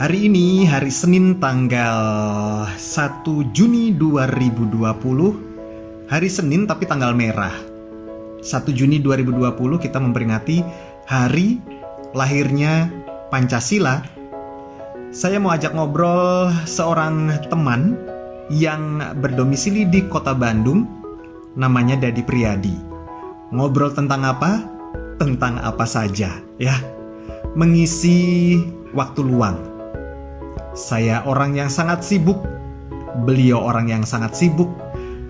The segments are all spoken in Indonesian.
Hari ini hari Senin tanggal 1 Juni 2020. Hari Senin tapi tanggal merah. 1 Juni 2020 kita memperingati hari lahirnya Pancasila. Saya mau ajak ngobrol seorang teman yang berdomisili di Kota Bandung. Namanya Dadi Priyadi. Ngobrol tentang apa? Tentang apa saja, ya. Mengisi waktu luang. Saya orang yang sangat sibuk, beliau orang yang sangat sibuk.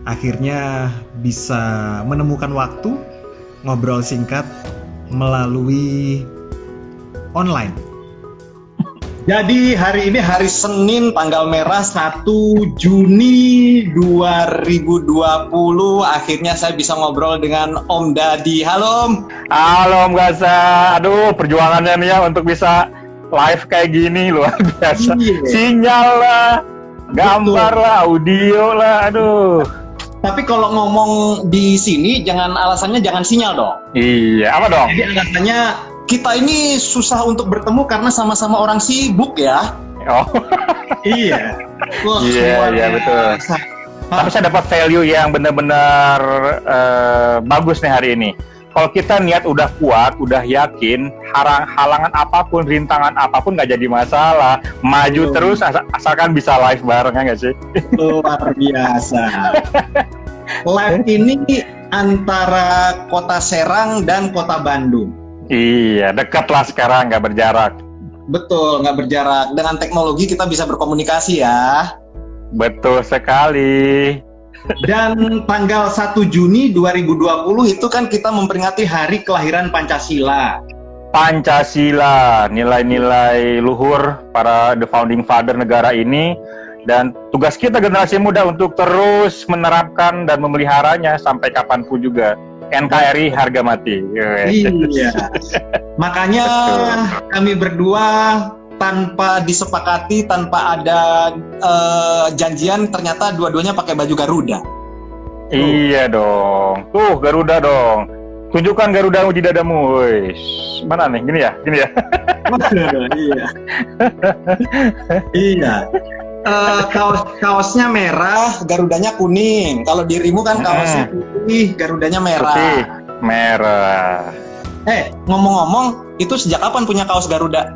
Akhirnya bisa menemukan waktu ngobrol singkat melalui online. Jadi hari ini hari Senin tanggal merah 1 Juni 2020. Akhirnya saya bisa ngobrol dengan Om Dadi. Halo Om. Halo Om Gaza. Aduh, perjuangannya nih ya untuk bisa live kayak gini luar biasa. Sinyal lah, gambar lah, audio lah, aduh. Tapi kalau ngomong di sini alasannya jangan sinyal dong. Iya, apa dong? Jadi alasannya kita ini susah untuk bertemu karena sama-sama orang sibuk ya. Oh. Iya. Wah, iya betul. Tapi saya dapat value yang benar-benar bagus nih hari ini. Kalau kita niat udah kuat, udah yakin, halangan apapun, rintangan apapun nggak jadi masalah. Maju terus asalkan bisa live bareng, ya nggak sih? Luar biasa. Live ini antara Kota Serang dan Kota Bandung. Iya, dekat lah sekarang, nggak berjarak. Betul, nggak berjarak. Dengan teknologi kita bisa berkomunikasi ya. Betul sekali. Dan tanggal 1 Juni 2020 itu kan kita memperingati hari kelahiran Pancasila. Pancasila, nilai-nilai luhur para the founding father negara ini, dan tugas kita generasi muda untuk terus menerapkan dan memeliharanya sampai kapanpun juga. NKRI harga mati. Iya. Makanya kami berdua tanpa disepakati, tanpa ada janjian, ternyata dua-duanya pakai baju Garuda. Iya dong. Tuh Garuda dong. Tunjukkan Garudamu di dadamu. Wish. Mana nih? Gini ya? Iya. Iya. Kaosnya merah, Garudanya kuning. Kalau dirimu kan kaosnya putih, Garudanya merah. Putih, merah. Ngomong-ngomong, itu sejak kapan punya kaos Garuda?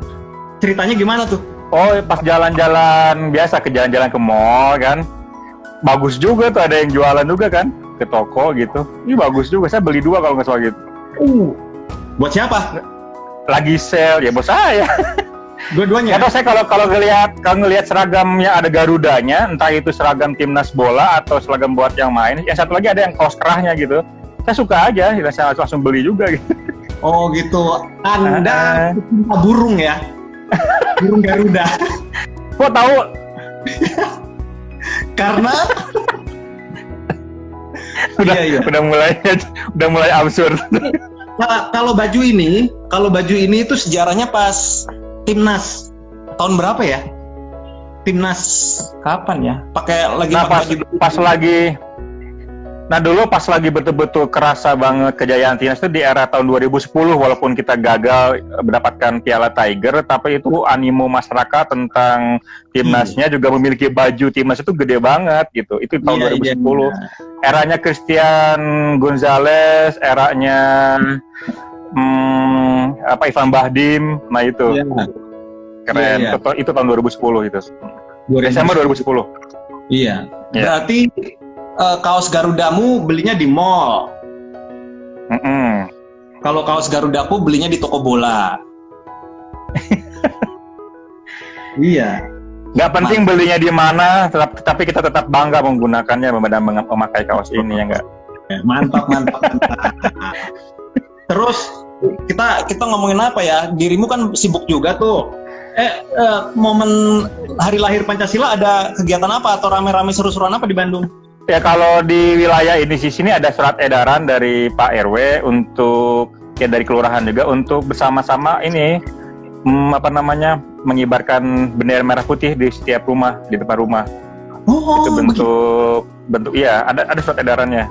Ceritanya gimana tuh? Oh, pas jalan-jalan biasa, ke jalan-jalan ke mall kan. Bagus juga tuh, ada yang jualan juga kan, ke toko gitu. Ini bagus juga, saya beli 2 kalau nggak salah gitu. Buat siapa? Lagi sale, ya bos saya. Dua-duanya? Atau saya kalau ngelihat seragamnya ada Garudanya, entah itu seragam timnas bola atau seragam buat yang main. Yang satu lagi ada yang kaos kerahnya gitu. Saya suka aja, saya langsung beli juga gitu. Oh gitu, Anda pecinta burung ya? Burung Garuda. Kok tahu? Karena udah mulai absurd. Kalau baju ini itu sejarahnya pas timnas tahun berapa ya? Timnas kapan ya? Pakai lagi dulu pas lagi betul-betul kerasa banget kejayaan timnas itu di era tahun 2010, walaupun kita gagal mendapatkan Piala Tiger, tapi itu animo masyarakat tentang timnasnya juga memiliki baju timnas itu gede banget gitu. Itu tahun 2010. Iya. Eranya Christian Gonzalez, eranya Ivan Bahdim, nah itu. Iya. Keren. Iya. Itu tahun 2010 itu. Desember 2010. Iya. Berarti kaos Garudamu belinya di mall. Kalau kaos Garudaku belinya di toko bola. Iya. Gak penting belinya di mana, tapi kita tetap bangga menggunakannya, memakai kaos ini, ya enggak? Mantap. Terus kita ngomongin apa ya? Dirimu kan sibuk juga tuh. Momen hari lahir Pancasila ada kegiatan apa atau rame-rame seru-seruan apa di Bandung? Ya kalau di wilayah ini di sini ada surat edaran dari Pak RW untuk dari kelurahan juga untuk bersama-sama ini mengibarkan bendera merah putih di setiap rumah, di depan rumah. Itu bentuk iya, ada surat edarannya.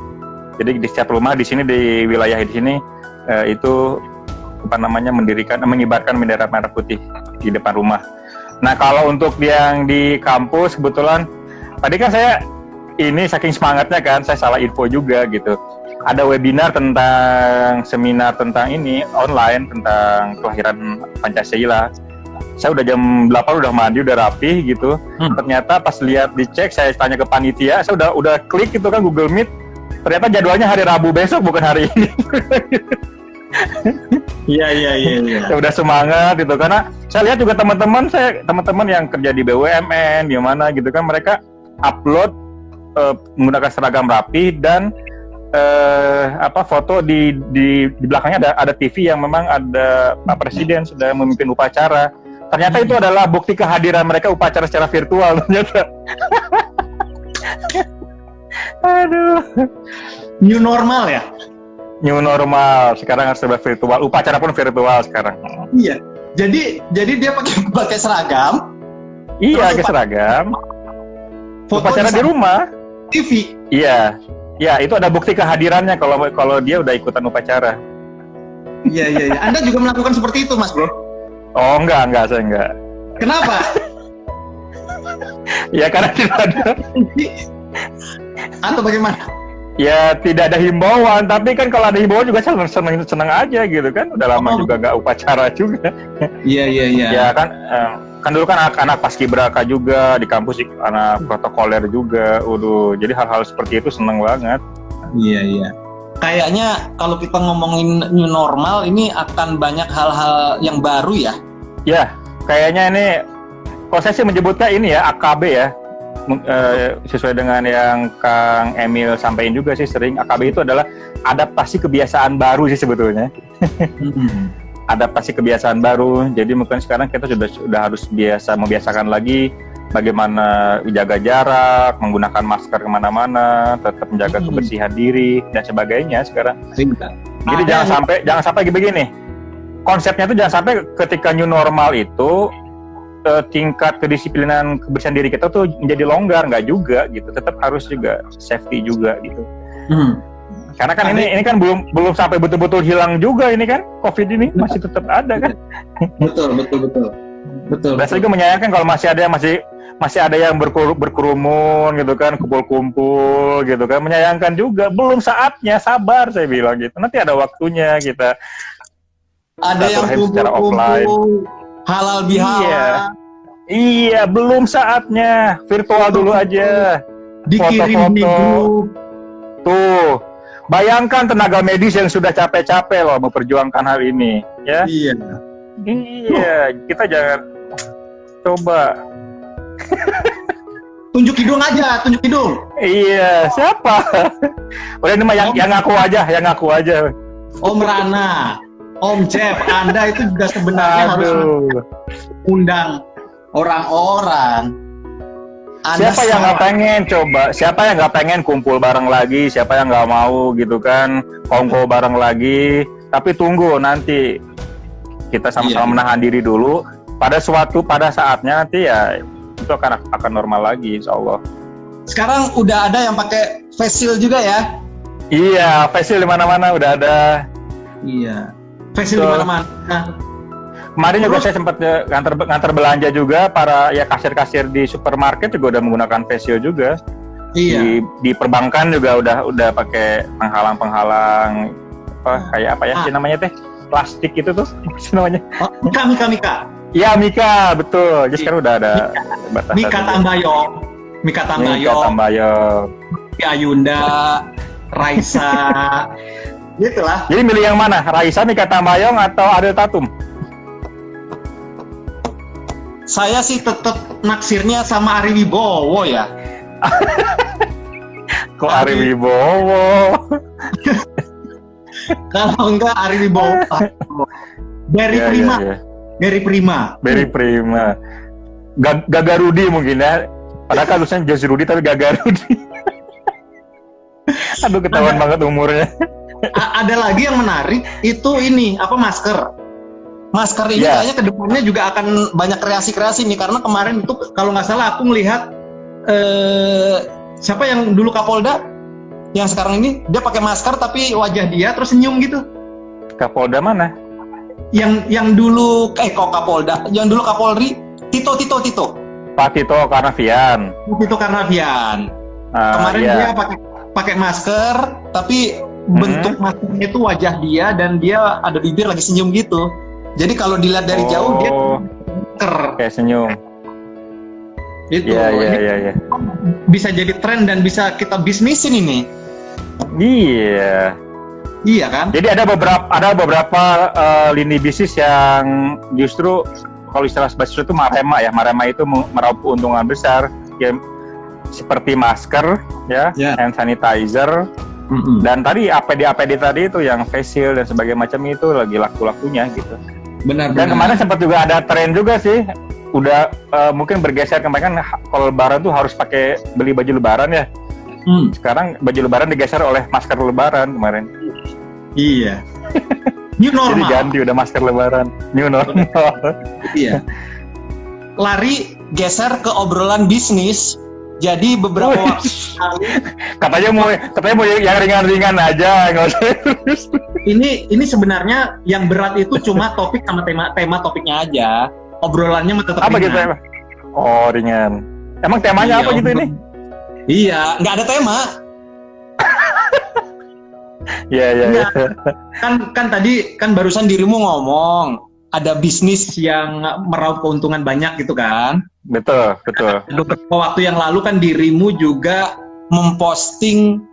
Jadi di setiap rumah di sini, di wilayah di sini itu mengibarkan bendera merah putih di depan rumah. Nah, kalau untuk yang di kampus kebetulan tadi kan saya ini saking semangatnya kan saya salah info juga gitu. Ada webinar tentang seminar tentang ini online tentang kelahiran Pancasila. Saya udah jam 8 udah mandi, udah rapi gitu. Ternyata pas lihat dicek, saya tanya ke panitia, saya udah klik gitu kan Google Meet. Ternyata jadwalnya hari Rabu besok bukan hari ini. Iya. Saya udah semangat gitu karena saya lihat juga teman-teman yang kerja di BUMN di mana gitu kan mereka upload menggunakan seragam rapi dan foto di belakangnya ada TV yang memang ada Pak Presiden sedang memimpin upacara. Ternyata itu adalah bukti kehadiran mereka upacara secara virtual ternyata. Aduh. New normal ya? New normal, sekarang harus serba virtual. Upacara pun virtual sekarang. Iya. Jadi dia pakai seragam. Iya, pakai seragam. Upacara di rumah. TV. Iya. Ya, itu ada bukti kehadirannya kalau dia udah ikutan upacara. Iya. Anda juga melakukan seperti itu, Mas Bro? Oh, enggak, saya enggak. Kenapa? Ya karena tidak ada. Atau bagaimana? Ya tidak ada himbauan, tapi kan kalau ada himbauan juga seneng aja gitu kan. Udah lama juga gak upacara juga. Iya. Ya kan dulu kan anak paskibraka juga di kampus, anak protokoler juga. Jadi hal-hal seperti itu seneng banget. Iya. Kayaknya kalau kita ngomongin new normal ini akan banyak hal-hal yang baru ya. Ya, kayaknya ini kalau saya sih menyebutnya ini ya AKB ya. Sesuai dengan yang Kang Emil sampaikan juga sih sering, AKB itu adalah adaptasi kebiasaan baru sih sebetulnya. Adaptasi kebiasaan baru. Jadi mungkin sekarang kita sudah harus membiasakan lagi bagaimana menjaga jarak, menggunakan masker kemana-mana, tetap menjaga kebersihan diri dan sebagainya sekarang. Jadi jangan sampai begini. Konsepnya itu jangan sampai ketika new normal itu tingkat kedisiplinan kebersihan diri kita tuh menjadi longgar, nggak juga gitu. Tetap harus juga safety juga gitu. Karena kan ini kan belum sampai betul-betul hilang juga ini kan, COVID ini masih tetap ada kan. Betul. Biasanya juga menyayangkan kalau masih ada yang berkerumun gitu kan, kumpul-kumpul gitu kan, menyayangkan juga. Belum saatnya, sabar saya bilang gitu. Nanti ada waktunya kita. Ada yang kumpul-kumpul, halal bihalal. Iya, belum saatnya. Virtual dulu aja. Dikirim di grup. Tuh, bayangkan tenaga medis yang sudah capek-capek loh memperjuangkan hal ini, ya. Iya, kita jangan coba. Tunjuk hidung aja, tunjuk hidung. Iya, siapa? Udah ini mah yang ngaku aja. Om Rana, Om Jeff, Anda itu juga sebenarnya harus undang orang-orang. Siapa yang nggak pengen coba? Siapa yang nggak pengen kumpul bareng lagi? Siapa yang nggak mau gitu kan? Kongko bareng lagi. Tapi tunggu nanti kita sama-sama menahan diri dulu. Pada saatnya nanti ya itu akan normal lagi, insya Allah. Sekarang udah ada yang pakai face shield juga ya? Iya, face shield di mana-mana udah ada. Iya. Face shield di mana-mana. Kemarin juga saya sempat ngantar belanja juga, para ya kasir-kasir di supermarket juga udah menggunakan face shield juga. Iya. Di perbankan juga udah pakai penghalang kayak apa ya sih namanya teh? Plastik itu tuh namanya. Mika. Iya, Mika, betul. Jadi sekarang udah ada batasan. Mika Tambayong. Ayunda, Raisa. Gitulah. Jadi milih yang mana? Raisa, Mika Tambayong atau Ariel Tatum? Saya sih tetap naksirnya sama Ari Wibowo ya. Kok Ari Wibowo? Kalau enggak Ari Wibowo. Berry Prima. Gagarudi mungkin ya. Padahal kan tulisannya Jose Rudi tapi Gagarudi. Aduh, ketahuan banget umurnya. Ada lagi yang menarik itu ini masker. Masker ini kayaknya kedepannya juga akan banyak kreasi-kreasi nih, karena kemarin itu kalau nggak salah aku melihat siapa yang dulu Kapolda, yang sekarang ini dia pakai masker tapi wajah dia terus senyum gitu. Kapolda mana? Yang dulu Kapolda, yang dulu Kapolri Tito. Pak Tito Karnavian. Tito Karnavian. Kemarin Iya. dia pakai masker, tapi bentuk maskernya itu wajah dia dan dia ada bibir lagi senyum gitu. Jadi kalau dilihat dari jauh dia masker. Kayak senyum. Itu Iya. bisa jadi tren dan bisa kita bisnisin ini. Iya. Iya kan? Jadi ada beberapa lini bisnis yang justru kalau istilah bahasa itu marema ya. Marema itu meraup keuntungan besar. Ya, seperti masker, ya, hand sanitizer, dan tadi APD tadi itu yang face shield dan sebagainya macam itu lagi laku-lakunya gitu. Benar. Dan kemarin sempat juga ada tren juga sih. Udah mungkin bergeser kemarin kan kalau lebaran tuh harus pakai beli baju lebaran ya. Sekarang baju lebaran digeser oleh masker lebaran kemarin. Iya. New normal. Jadi ganti udah masker lebaran. New normal. Iya. Lari geser ke obrolan bisnis. Jadi beberapa waktu katanya mau yang ringan-ringan aja, nggak usah. Ini sebenarnya yang berat itu cuma topik sama tema topiknya aja. Obrolannya tetap apa ringan. gitu ya? Oh, ringan. Emang temanya apa gitu ini? Iya, nggak ada tema. Iya. Kan tadi kan barusan dirimu ngomong ada bisnis yang meraup keuntungan banyak gitu kan? Betul. Beberapa waktu yang lalu kan dirimu juga memposting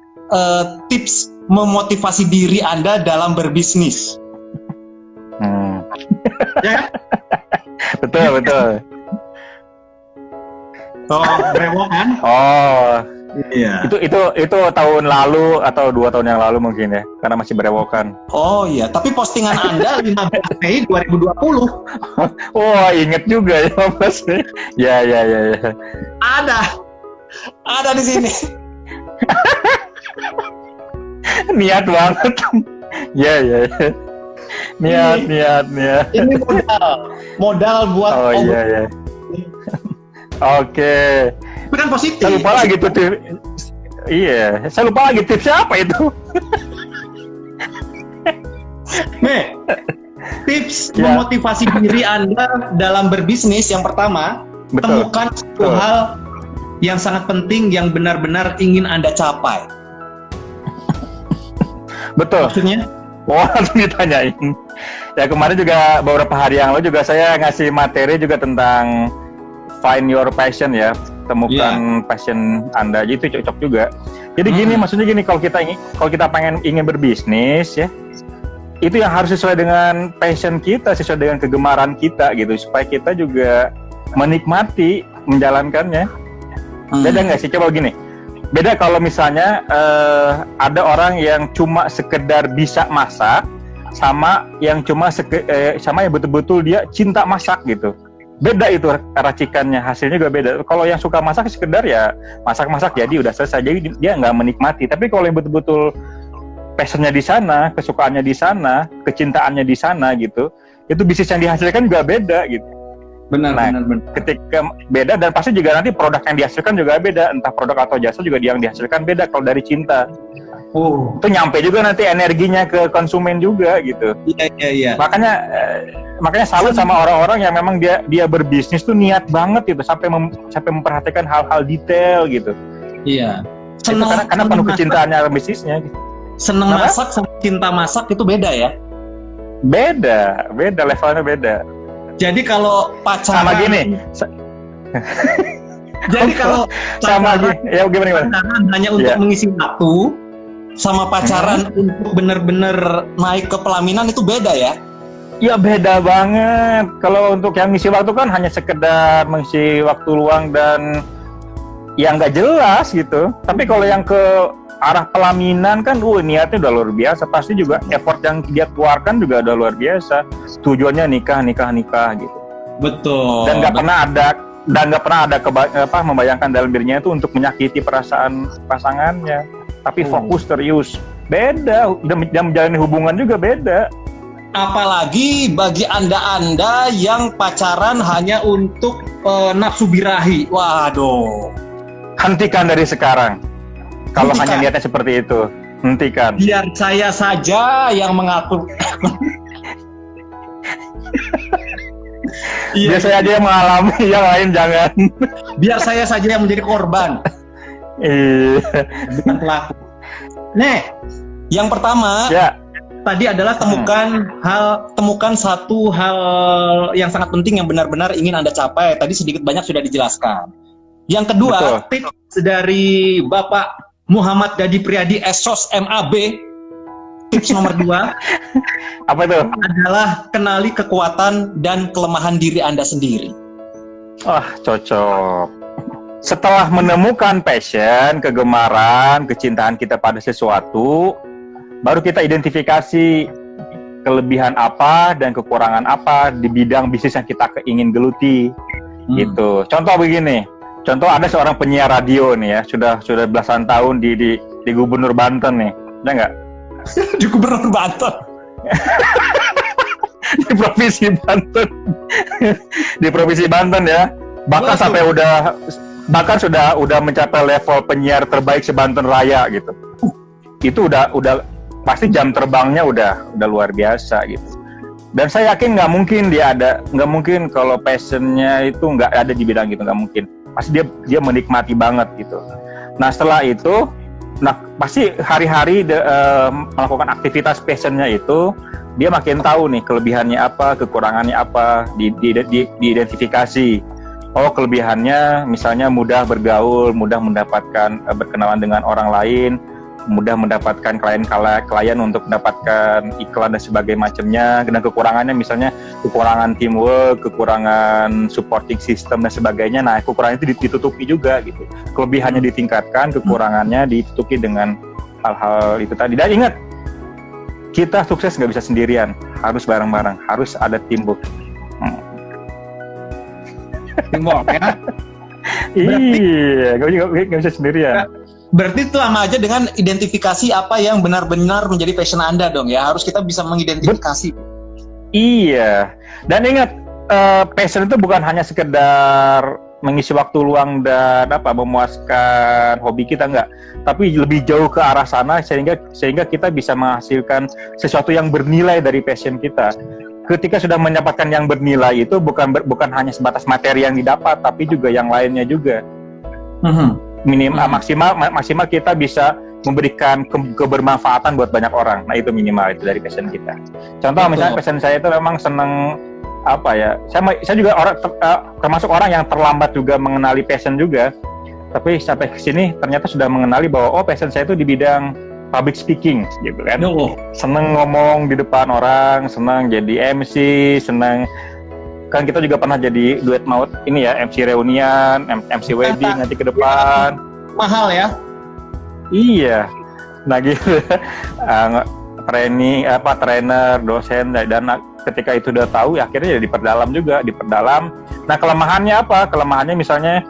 tips memotivasi diri Anda dalam berbisnis. Ya? Betul. Oh, brewok kan? Oh, iya. Itu tahun lalu atau 2 tahun yang lalu mungkin ya, karena masih berewokan. Oh iya, tapi postingan Anda 15 Mei 2020. Wah, inget juga ya, Mas. Ya. Ada di sini. Niat banget. Ya. Niat. Ini modal buat Oh iya. Oke. Itu kan positif. Saya lupa lagi tuh tips. Iya, saya lupa lagi tipsnya apa itu. Nih, tips memotivasi diri Anda dalam berbisnis yang pertama, temukan satu hal yang sangat penting yang benar-benar ingin Anda capai. Betul. Maksudnya? Wah, ditanyain. Ya kemarin juga beberapa hari yang lalu juga saya ngasih materi juga tentang find your passion ya, temukan passion Anda. Jadi itu cocok juga. Jadi gini, maksudnya gini, kalau kita ingin berbisnis ya, itu yang harus sesuai dengan passion kita, sesuai dengan kegemaran kita gitu, supaya kita juga menikmati menjalankannya. Beda nggak sih? Coba gini, beda kalau misalnya ada orang yang cuma sekedar bisa masak, sama yang sama yang betul-betul dia cinta masak gitu. Beda itu racikannya, hasilnya juga beda. Kalau yang suka masak sekedar ya masak-masak jadi udah selesai, jadi dia nggak menikmati. Tapi kalau yang betul-betul passionnya di sana, kesukaannya di sana, kecintaannya di sana gitu, itu bisnis yang dihasilkan juga beda gitu. Benar. Ketika beda, dan pasti juga nanti produk yang dihasilkan juga beda, entah produk atau jasa juga yang dihasilkan beda kalau dari cinta. Itu nyampe juga nanti energinya ke konsumen juga gitu. Iya. Makanya salut sama orang-orang yang memang dia berbisnis tuh niat banget gitu, sampai memperhatikan hal-hal detail gitu. Iya. Karena penuh kecintaannya ke bisnisnya. Seneng masak sama cinta masak itu beda ya? Beda, levelnya beda. Jadi kalau pacaran sama gini. Jadi kalau sama gini, ya gimana? Hanya untuk mengisi waktu, sama pacaran untuk benar-benar naik ke pelaminan itu beda ya? Ya beda banget. Kalau untuk yang ngisi waktu kan hanya sekedar mengisi waktu luang dan yang nggak jelas gitu. Tapi kalau yang ke arah pelaminan kan, niatnya udah luar biasa. Pasti juga effort yang dia keluarkan juga udah luar biasa. Tujuannya nikah gitu. Betul. Dan nggak pernah ada membayangkan dalam dirinya itu untuk menyakiti perasaan pasangannya. Tapi fokus serius. Beda. Dan menjalani hubungan juga beda. Apalagi bagi Anda yang pacaran hanya untuk nafsu birahi. Waduh. Hentikan dari sekarang. Kalau hanya niatnya seperti itu, hentikan. Biar saya saja yang mengatur. Biar saya aja yang mengalami, yang lain jangan. Biar saya saja yang menjadi korban, bukan pelaku. Nih, yang pertama tadi adalah temukan satu hal yang sangat penting yang benar-benar ingin Anda capai. Tadi sedikit banyak sudah dijelaskan. Yang kedua, tips dari Bapak Muhammad Dadi Priadi SOS MAB. Tips nomor 2 apa itu? Adalah kenali kekuatan dan kelemahan diri Anda sendiri. Wah, cocok. Setelah menemukan passion, kegemaran, kecintaan kita pada sesuatu, baru kita identifikasi kelebihan apa dan kekurangan apa di bidang bisnis yang kita ingin geluti. Gitu. Contoh begini. Contoh ada seorang penyiar radio nih ya, sudah belasan tahun di Gubernur Banten nih. Ada nggak? Di Gubernur Banten. Di Provinsi Banten. Di Provinsi Banten ya. Bahkan sudah mencapai level penyiar terbaik se-Banten Raya gitu. Itu udah pasti jam terbangnya udah luar biasa gitu. Dan saya yakin nggak mungkin kalau passionnya itu nggak ada di bidang gitu, nggak mungkin. Pasti dia menikmati banget gitu. Nah setelah itu, pasti hari-hari melakukan aktivitas passionnya itu, dia makin tahu nih kelebihannya apa, kekurangannya apa, diidentifikasi. Oh kelebihannya misalnya mudah bergaul, mudah mendapatkan berkenalan dengan orang lain, mudah mendapatkan klien untuk mendapatkan iklan dan sebagainya macamnya. Dan kekurangannya misalnya kekurangan teamwork, kekurangan supporting system dan sebagainya. Nah kekurangan itu ditutupi juga gitu. Kelebihannya ditingkatkan, kekurangannya ditutupi dengan hal-hal itu tadi. Dan ingat, kita sukses nggak bisa sendirian, harus bareng-bareng, harus ada teamwork. Teamwork ya. Iya, nggak bisa sendirian. Berarti itu sama aja dengan identifikasi apa yang benar-benar menjadi passion Anda dong ya. Harus kita bisa mengidentifikasi. Iya. Dan ingat, passion itu bukan hanya sekedar mengisi waktu luang dan memuaskan hobi kita, enggak. Tapi lebih jauh ke arah sana sehingga kita bisa menghasilkan sesuatu yang bernilai dari passion kita. Ketika sudah mendapatkan yang bernilai itu bukan hanya sebatas materi yang didapat, tapi juga yang lainnya juga. Maksimal kita bisa memberikan kebermanfaatan buat banyak orang. Nah itu minimal itu dari passion kita. Contoh misalnya passion saya itu memang seneng saya juga termasuk orang yang terlambat juga mengenali passion juga. Tapi sampai ke sini ternyata sudah mengenali bahwa passion saya itu di bidang public speaking gitu kan. Seneng ngomong di depan orang, seneng jadi MC, seneng. Kan kita juga pernah jadi duet maut ini ya, MC reunian, MC wedding nanti ke depan. Mahal ya? Iya. Nah gitu. Trainer, dosen, dan ketika itu udah tahu ya akhirnya ya diperdalam. Nah kelemahannya apa? Kelemahannya misalnya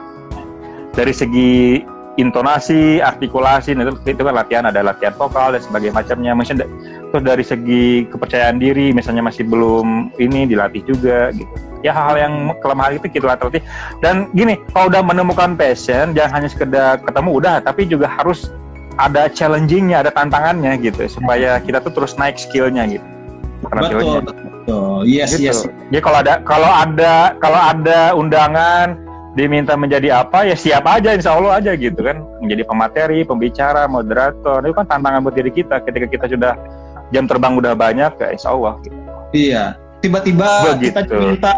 dari segi intonasi, artikulasi, itu kan ada latihan vokal dan sebagainya macamnya. Misalnya terus dari segi kepercayaan diri, misalnya masih belum dilatih juga gitu. Ya hal-hal yang kelemahan itu kita latih. Dan gini, kalau udah menemukan passion, jangan hanya sekedar ketemu udah, tapi juga harus ada challenging-nya, ada tantangannya gitu, supaya kita tuh terus naik skill-nya gitu. Betul. Yes, gitu. yes. Jadi kalau ada undangan diminta menjadi apa ya siap aja, insya Allah aja gitu kan, menjadi pemateri, pembicara, moderator, itu kan tantangan buat diri kita. Ketika kita sudah jam terbang udah banyak ya insya Allah gitu. Iya, tiba-tiba kita diminta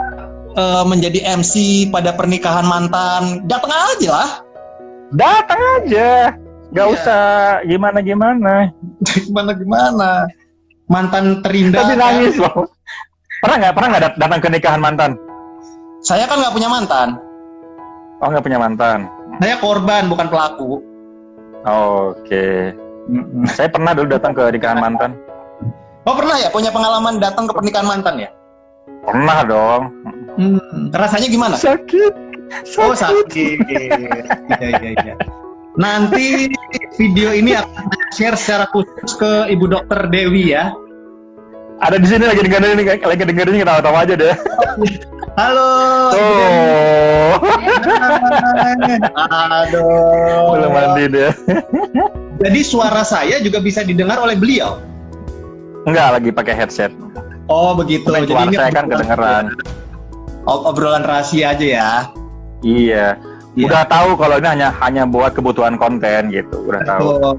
menjadi MC pada pernikahan mantan, datang aja nggak usah gimana mantan terindah tapi nangis loh. Pernah nggak datang ke nikahan mantan? Saya kan nggak punya mantan. Oh, nggak punya mantan. Saya korban, bukan pelaku. Oke. Saya pernah dulu datang ke nikahan mantan. Oh, pernah ya? Punya pengalaman datang ke pernikahan mantan ya? Pernah dong. Rasanya gimana? Sakit. Oh, sakit. Iya. Nanti video ini akan share secara khusus ke Ibu Dokter Dewi ya. Ada di sini lagi dengerin ketawa-tawa aja deh. Halo. Aduh. Belum mandi deh. Jadi suara saya juga bisa didengar oleh beliau? Enggak, lagi pakai headset. Oh begitu. Jadi suara saya kan kedengeran. obrolan rahasia aja ya. Iya. Udah tahu kalau ini hanya buat kebutuhan konten gitu. Udah tahu.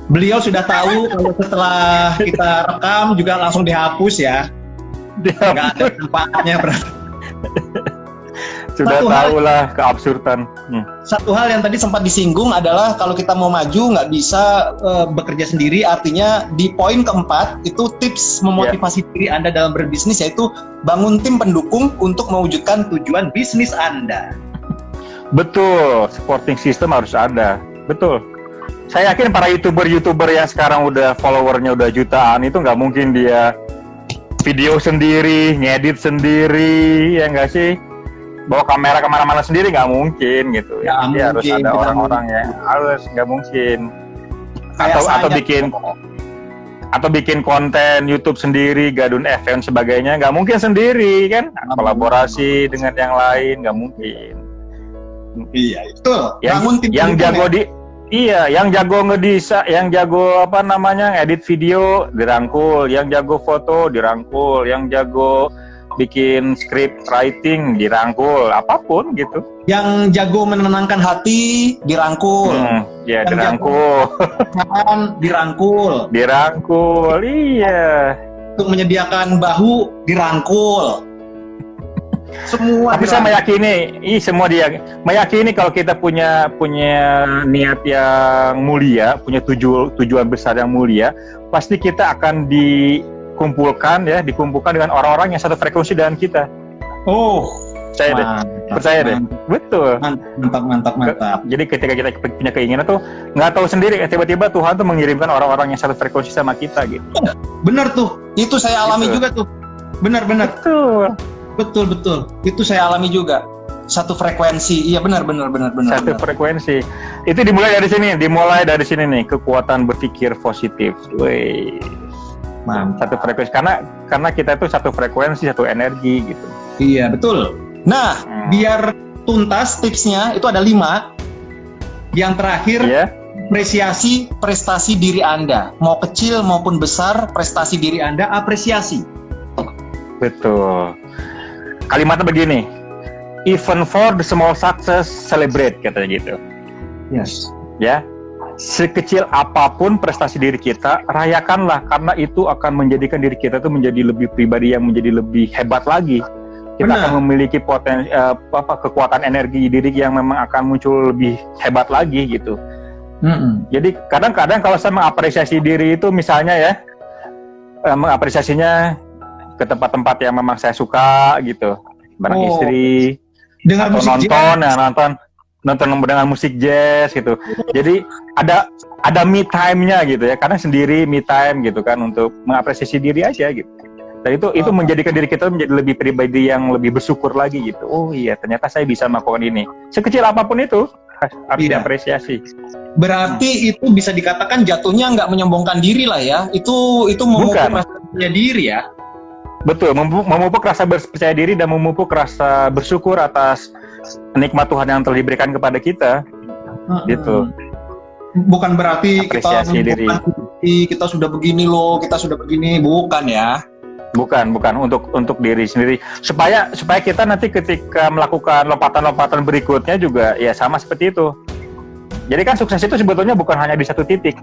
Beliau sudah tahu kalau setelah kita rekam juga langsung dihapus ya. Nggak ada tempatnya. Sudah tahu lah keabsurdan. Satu hal yang tadi sempat disinggung adalah kalau kita mau maju nggak bisa bekerja sendiri. Artinya di poin keempat itu tips memotivasi diri Anda dalam berbisnis, yaitu bangun tim pendukung untuk mewujudkan tujuan bisnis Anda. Betul, supporting system harus ada. Betul. Saya yakin para YouTuber yang sekarang udah followernya udah jutaan itu nggak mungkin dia video sendiri, ngedit sendiri, ya nggak sih? Bawa kamera kemana-mana sendiri nggak mungkin gitu. Ya, dia harus ada orang-orang yang harus, nggak mungkin. Atau bikin konten YouTube sendiri, gadun FM sebagainya, nggak mungkin sendiri kan? Kolaborasi dengan yang lain nggak mungkin. Iya, itu. Yang jago yang jago ngedisa, yang jago edit video dirangkul, yang jago foto dirangkul, yang jago bikin script writing dirangkul, apapun gitu. Yang jago menenangkan hati dirangkul. Dirangkul. Dirangkul. Dirangkul, iya. Untuk menyediakan bahu dirangkul. Semua. Tapi saya meyakini kalau kita punya niat yang mulia, punya tujuan besar yang mulia, pasti kita akan dikumpulkan dengan orang-orang yang satu frekuensi dengan kita. Percaya deh. Betul. Mantap. Jadi ketika kita punya keinginan tuh nggak tahu sendiri, tiba-tiba Tuhan tuh mengirimkan orang-orang yang satu frekuensi sama kita gitu. Bener tuh, itu saya alami juga tuh. Benar. Betul. Itu saya alami juga. Satu frekuensi. Iya benar. Satu frekuensi. Itu dimulai dari sini nih, kekuatan berpikir positif. Wih. Mantap. Satu frekuensi karena kita itu satu frekuensi, satu energi gitu. Iya, betul. Nah, biar tuntas tipsnya itu ada 5. Yang terakhir, apresiasi prestasi diri Anda. Mau kecil maupun besar, prestasi diri Anda apresiasi. Betul. Kalimatnya begini, even for the small success, celebrate, katanya gitu. Yes. Ya, sekecil apapun prestasi diri kita, rayakanlah, karena itu akan menjadikan diri kita tuh menjadi lebih pribadi yang menjadi lebih hebat lagi. Kita akan memiliki kekuatan energi diri yang memang akan muncul lebih hebat lagi gitu. Jadi kadang-kadang kalau saya mengapresiasi diri itu misalnya ya, mengapresiasinya ke tempat-tempat yang memang saya suka gitu, bareng istri, dengan musik nonton dengan musik jazz gitu. Jadi ada me time-nya gitu ya, karena sendiri me time gitu kan, untuk mengapresiasi diri aja gitu. Dan itu menjadikan diri kita menjadi lebih pribadi yang lebih bersyukur lagi gitu. Oh iya, ternyata saya bisa melakukan ini. Sekecil apapun itu harus diapresiasi. Berarti itu bisa dikatakan jatuhnya nggak menyombongkan diri lah ya. Itu memupuk rasa percaya diri ya. Betul, memupuk rasa percaya diri dan memupuk rasa bersyukur atas nikmat Tuhan yang telah diberikan kepada kita. Gitu. Bukan berarti apresiasi diri. Kita sudah begini loh, kita sudah begini, bukan ya. Bukan untuk diri sendiri. Supaya kita nanti ketika melakukan lompatan-lompatan berikutnya juga ya sama seperti itu. Jadi kan sukses itu sebetulnya bukan hanya di satu titik.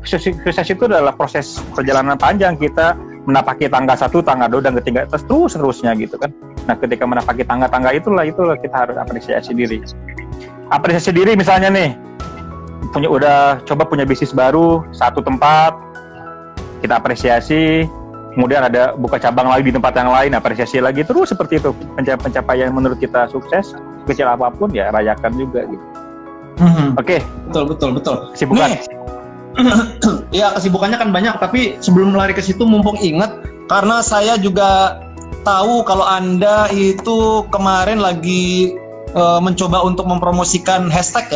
Sukses itu adalah proses perjalanan panjang, kita menapaki tangga 1, tangga 2, dan ketiga terusnya gitu kan. Nah, ketika menapaki tangga-tangga itulah kita harus apresiasi diri. Apresiasi diri misalnya nih, udah coba punya bisnis baru, satu tempat, kita apresiasi, kemudian ada buka cabang lagi di tempat yang lain, apresiasi lagi, terus seperti itu. Pencapaian menurut kita sukses, kecil apapun ya rayakan juga gitu. Oke. Betul. Kesibukan. Ya, kesibukannya kan banyak, tapi sebelum lari ke situ mumpung ingat, karena saya juga tahu kalau Anda itu kemarin lagi mencoba untuk mempromosikan hashtag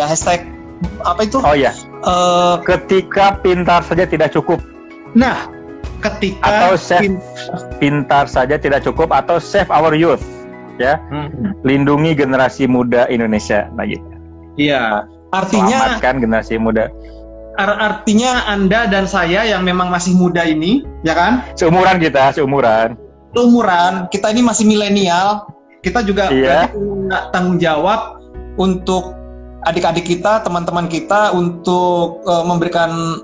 apa itu? Oh ya. Ketika pintar saja tidak cukup. Nah, ketika atau pintar saja tidak cukup, atau save our youth, ya. Lindungi generasi muda Indonesia, nah gitu. Iya, artinya selamatkan generasi muda. Artinya Anda dan saya yang memang masih muda ini, ya kan? Seumuran kita ini masih milenial. Kita juga Iya. punya tanggung jawab untuk adik-adik kita, teman-teman kita, untuk memberikan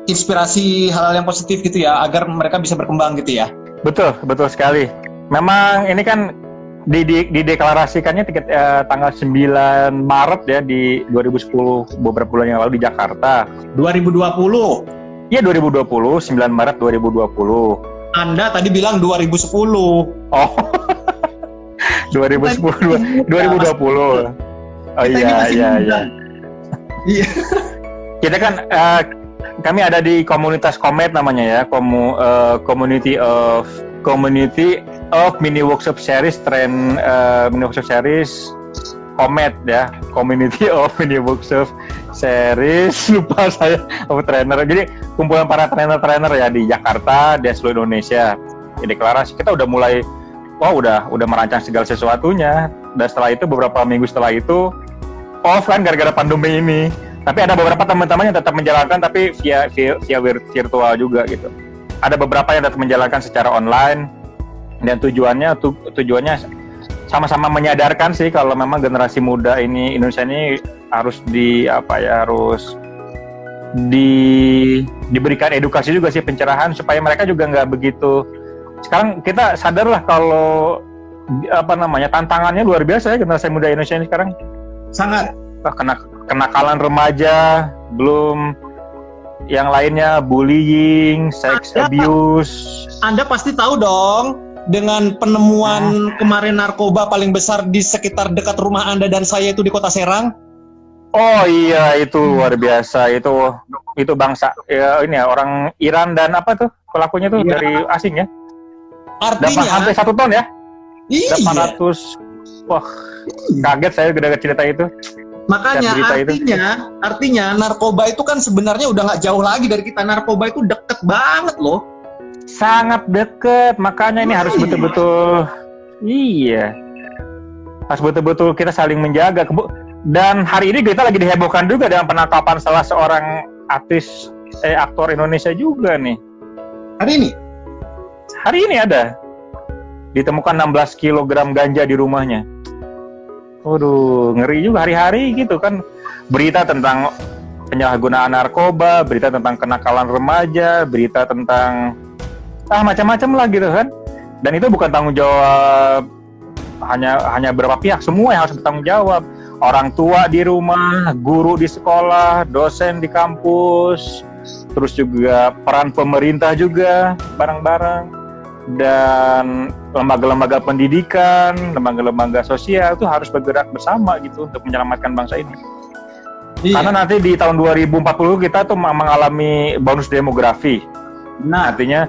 inspirasi hal-hal yang positif gitu ya, agar mereka bisa berkembang gitu ya. Betul sekali. Memang ini kan dideklarasikannya tanggal 9 Maret ya di 2010, beberapa bulan yang lalu di Jakarta. 2020. Iya 2020, 9 Maret 2020. Anda tadi bilang 2010. Oh. 2010 2020. Oh Kita ini iya masih iya muda. iya. Iya. Kita kan kami ada di komunitas Komet namanya ya, community of mini workshop series mini workshop series Komet ya, community of mini workshop series, lupa saya trainer. Jadi kumpulan para trainer ya di Jakarta, di seluruh Indonesia. Ya, deklarasi kita udah mulai, udah merancang segala sesuatunya. Dan setelah itu beberapa minggu setelah itu off kan gara-gara pandemi ini. Tapi ada beberapa teman-teman yang tetap menjalankan tapi via virtual juga gitu. Ada beberapa yang tetap menjalankan secara online dan tujuannya sama-sama menyadarkan sih kalau memang generasi muda ini Indonesia ini harus diberikan edukasi juga sih, pencerahan supaya mereka juga nggak begitu. Sekarang kita sadarlah kalau tantangannya luar biasa ya generasi muda Indonesia ini sekarang. Sangat. Kenakalan remaja, belum yang lainnya, bullying, sex abuse. Anda pasti tahu dong dengan penemuan kemarin narkoba paling besar di sekitar dekat rumah Anda dan saya itu di Kota Serang. Oh iya, itu luar biasa. Itu bangsa ya, ini ya, orang Iran dan apa tuh pelakunya tuh Iya. dari asing ya. Artinya Sampai 1 ton ya. iya. 800. Wah, kaget saya dengar cerita itu. Makanya berita itu. artinya narkoba itu kan sebenarnya udah nggak jauh lagi dari kita. Narkoba itu deket banget loh. Sangat deket, makanya ini harus betul-betul, iya, harus betul-betul kita saling menjaga. Dan hari ini kita lagi dihebohkan juga dengan penangkapan salah seorang aktor Indonesia juga nih. Hari ini ada ditemukan 16 kg ganja di rumahnya. Waduh, ngeri juga hari-hari gitu kan. Berita tentang penyalahgunaan narkoba, berita tentang kenakalan remaja, berita tentang macam-macam lah gitu kan. Dan itu bukan tanggung jawab hanya beberapa pihak, semua yang harus bertanggung jawab. Orang tua di rumah, guru di sekolah, dosen di kampus, terus juga peran pemerintah juga bareng-bareng. Dan lembaga-lembaga pendidikan, lembaga-lembaga sosial itu harus bergerak bersama gitu untuk menyelamatkan bangsa ini. Iya. Karena nanti di tahun 2040 kita tuh mengalami bonus demografi. Nah, Artinya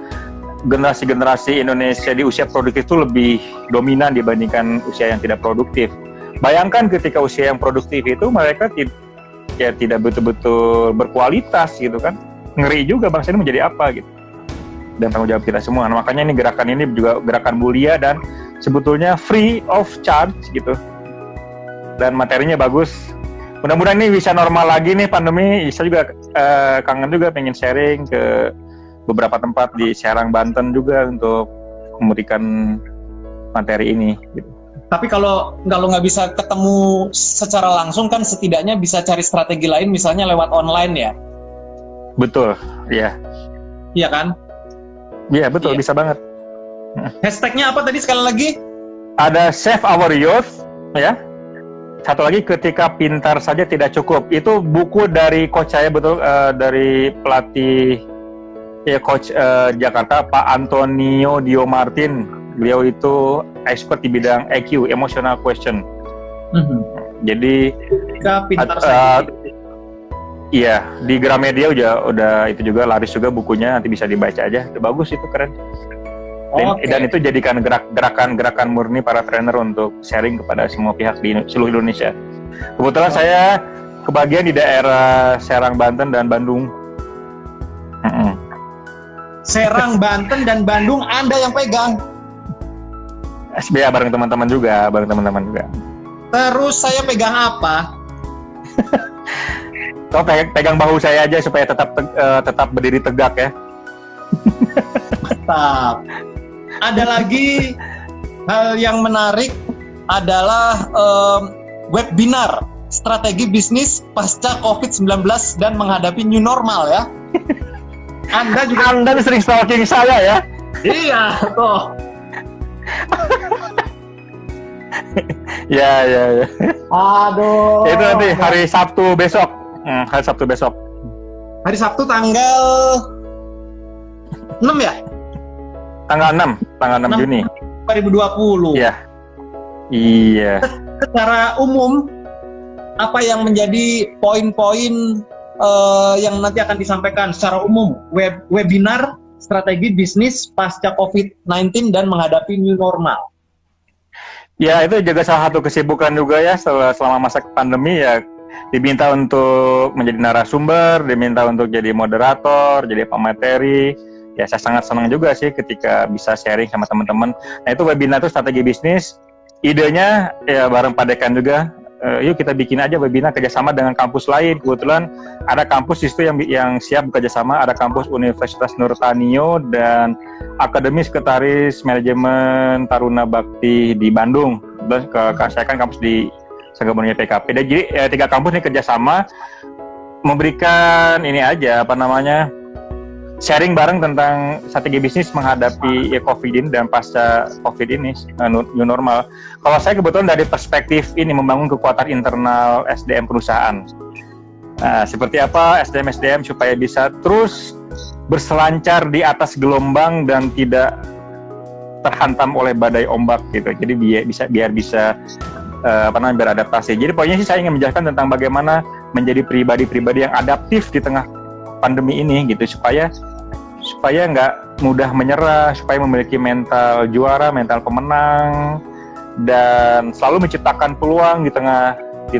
generasi-generasi Indonesia di usia produktif itu lebih dominan dibandingkan usia yang tidak produktif. Bayangkan ketika usia yang produktif itu mereka tidak betul-betul berkualitas gitu kan. Ngeri juga bangsa ini menjadi apa gitu. Dan tanggung jawab kita semua. Nah, makanya gerakan ini juga gerakan mulia dan sebetulnya free of charge gitu. Dan materinya bagus. Mudah-mudahan ini bisa normal lagi nih pandemi. Saya juga kangen juga pengen sharing ke beberapa tempat di Serang, Banten juga untuk memberikan materi ini. Gitu. tapi kalau nggak bisa ketemu secara langsung kan setidaknya bisa cari strategi lain, misalnya lewat online ya. Betul, ya. Iya kan? Iya betul, Iya. bisa banget. Hashtagnya apa tadi sekali lagi? Ada Save Our Youth, ya. Satu lagi, ketika pintar saja tidak cukup. Itu buku dari coach saya, betul, dari pelatih coach Jakarta, Pak Antonio Dio Martin. Beliau itu expert di bidang EQ, emotional question. Jadi Ketika pintar Ad- saja. iya, di Gramedia udah itu juga laris juga bukunya, nanti bisa dibaca aja. Itu bagus, itu keren. Dan itu jadikan gerakan murni para trainer untuk sharing kepada semua pihak di seluruh Indonesia. Kebetulan saya kebagian di daerah Serang, Banten dan Bandung. Serang, Banten, dan Bandung Anda yang pegang. SBA bareng teman-teman juga. Terus saya pegang apa? Kau pegang bahu saya aja supaya tetap berdiri tegak ya. Mantap. Ada lagi hal yang menarik adalah webinar strategi bisnis pasca COVID-19 dan menghadapi new normal ya. Anda sering stalking saya ya? Iya, tuh. Ya. Aduh. Itu nanti hari Sabtu besok. Hari Sabtu besok. Hari Sabtu tanggal 6 ya? Tanggal 6 Juni. 2020. Iya. Secara umum, apa yang menjadi poin-poin yang nanti akan disampaikan secara umum webinar strategi bisnis pasca COVID-19 dan menghadapi new normal? Ya, itu juga salah satu kesibukan juga ya selama masa pandemi ya. Diminta untuk menjadi narasumber, diminta untuk jadi moderator, jadi pemateri. Ya, saya sangat senang juga sih ketika bisa sharing sama teman-teman. Nah, itu webinar itu strategi bisnis. Idenya ya bareng Pak Dekan juga. Yuk kita bikin aja webinar kerjasama dengan kampus lain. Kebetulan ada kampus di situ yang siap bekerjasama. Ada kampus Universitas Nurtanio dan Akademi Sekretaris Manajemen Taruna Bakti di Bandung. Terus saya kan kampus di Sanggabunya PKP. Dan jadi 3 kampus ini kerjasama memberikan ini aja sharing bareng tentang strategi bisnis menghadapi COVID ini dan pasca COVID ini, new normal. Kalau saya kebetulan dari perspektif ini membangun kekuatan internal SDM perusahaan. Nah, seperti apa SDM supaya bisa terus berselancar di atas gelombang dan tidak terhantam oleh badai ombak gitu. Jadi biar bisa beradaptasi. Jadi pokoknya sih saya ingin menjelaskan tentang bagaimana menjadi pribadi-pribadi yang adaptif di tengah pandemi ini gitu, supaya nggak mudah menyerah, supaya memiliki mental juara, mental pemenang, dan selalu menciptakan peluang di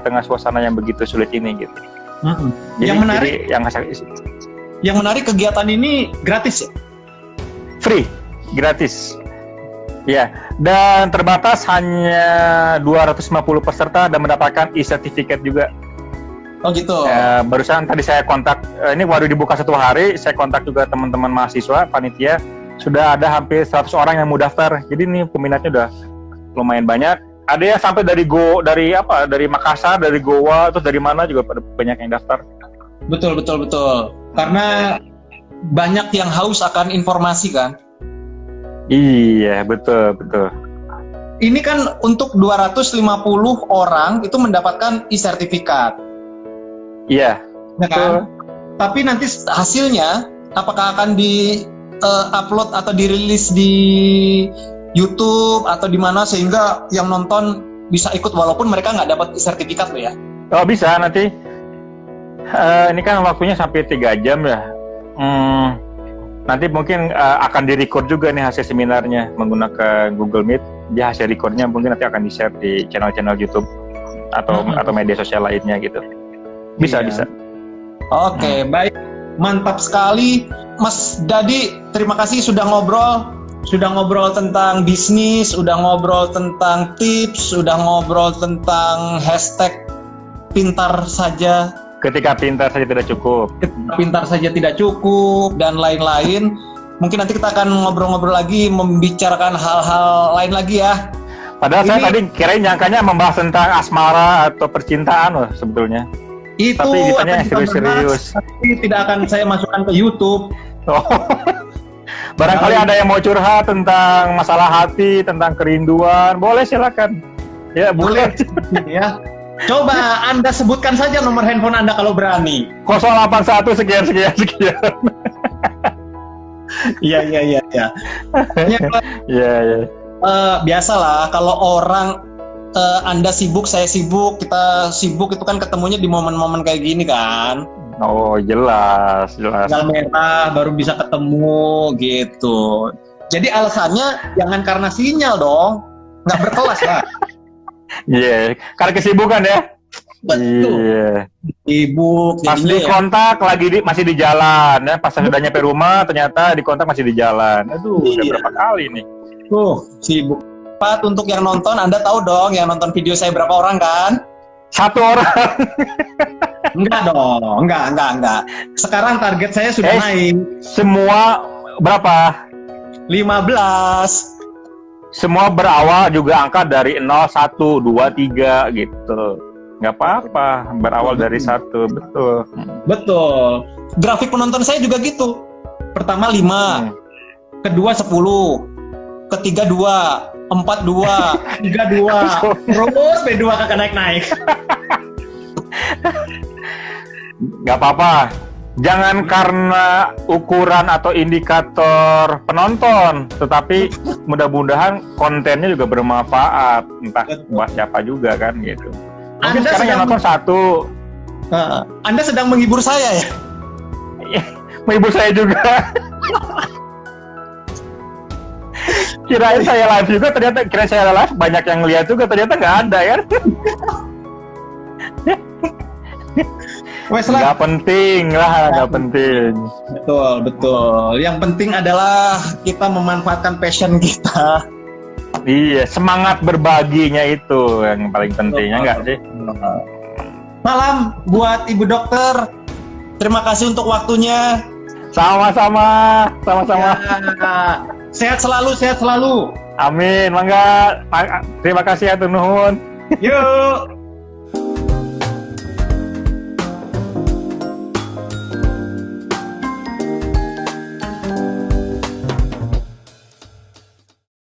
tengah suasana yang begitu sulit ini gitu. Yang menarik kegiatan ini gratis ya? Free, gratis. Ya, dan terbatas hanya 250 peserta dan mendapatkan e-certificate juga. Oh gitu. Barusan tadi saya kontak, ini baru dibuka 1 hari, saya kontak juga teman-teman mahasiswa, panitia, sudah ada hampir 100 orang yang mau daftar. Jadi ini peminatnya udah lumayan banyak. Ada yang sampai dari Makassar, dari Goa, terus dari mana juga banyak yang daftar. Betul. Karena banyak yang haus akan informasi kan. Iya, betul. Ini kan untuk 250 orang itu mendapatkan e-sertifikat. Iya. Ya kan? Tapi nanti hasilnya apakah akan upload atau dirilis di YouTube atau di mana sehingga yang nonton bisa ikut walaupun mereka nggak dapat sertifikat loh ya? Oh bisa nanti. Ini kan waktunya sampai 3 jam ya. Nanti mungkin akan di-record juga nih hasil seminarnya menggunakan Google Meet. Dia hasil recordnya mungkin nanti akan di-share di channel-channel YouTube atau media sosial lainnya gitu. Bisa. Oke, baik. Mantap sekali. Mas Dadi, terima kasih sudah ngobrol tentang bisnis, sudah ngobrol tentang tips, sudah ngobrol tentang hashtag pintar saja. Ketika pintar saja tidak cukup. Pintar saja tidak cukup, dan lain-lain. Mungkin nanti kita akan ngobrol-ngobrol lagi, membicarakan hal-hal lain lagi ya. Padahal saya tadi kirain nyangkanya membahas tentang asmara atau percintaan loh sebetulnya. Itu tapi ditanya yang serius-serius. Tapi tidak akan saya masukkan ke YouTube. Oh. Barangkali ada yang mau curhat tentang masalah hati, tentang kerinduan, boleh silakan. Ya, boleh. Ya. Coba Anda sebutkan saja nomor handphone Anda kalau berani. 081 sekian. Iya. Iya. Biasalah kalau orang Anda sibuk, saya sibuk, kita sibuk itu kan ketemunya di momen-momen kayak gini kan. Oh, jelas. Tanggal merah baru bisa ketemu gitu. Jadi alasannya jangan karena sinyal dong, nggak berkelas lah. Iya, karena kesibukan ya. Betul. Iya. Sibuk. Pas di kontak masih di jalan ya. Pas sudah nyampe rumah ternyata di kontak masih di jalan. Aduh, udah berapa kali nih. Sibuk. Untuk yang nonton, Anda tahu dong yang nonton video saya berapa orang kan? 1 orang. Enggak dong, enggak. Sekarang target saya sudah naik. Semua berapa? 15. semua berawal juga angka dari 0, 1, 2, 3 gitu. Nggak apa-apa, berawal dari 1, betul. Betul. Grafik penonton saya juga gitu. Pertama 5, kedua 10, ketiga 2, 4 2, 3 2, terus B2 kakak naik-naik. Nggak apa-apa. Jangan karena ukuran atau indikator penonton, tetapi mudah-mudahan kontennya juga bermanfaat, entah buat siapa juga kan gitu. Mungkin Anda sekarang yang nonton 1. Anda sedang menghibur saya ya? Menghibur saya juga. Kirain saya live juga, ternyata kirain saya live banyak yang lihat juga, ternyata nggak ada ya. Wes lah. Nggak penting lah, nggak penting. Betul, betul. Yang penting adalah kita memanfaatkan passion kita. Iya, semangat berbaginya itu yang paling pentingnya nggak sih? Malam buat Ibu Dokter. Terima kasih untuk waktunya. Sama-sama. Ya. Sehat selalu, sehat selalu. Amin, mangga. Terima kasih ya, nuhun. Yuk.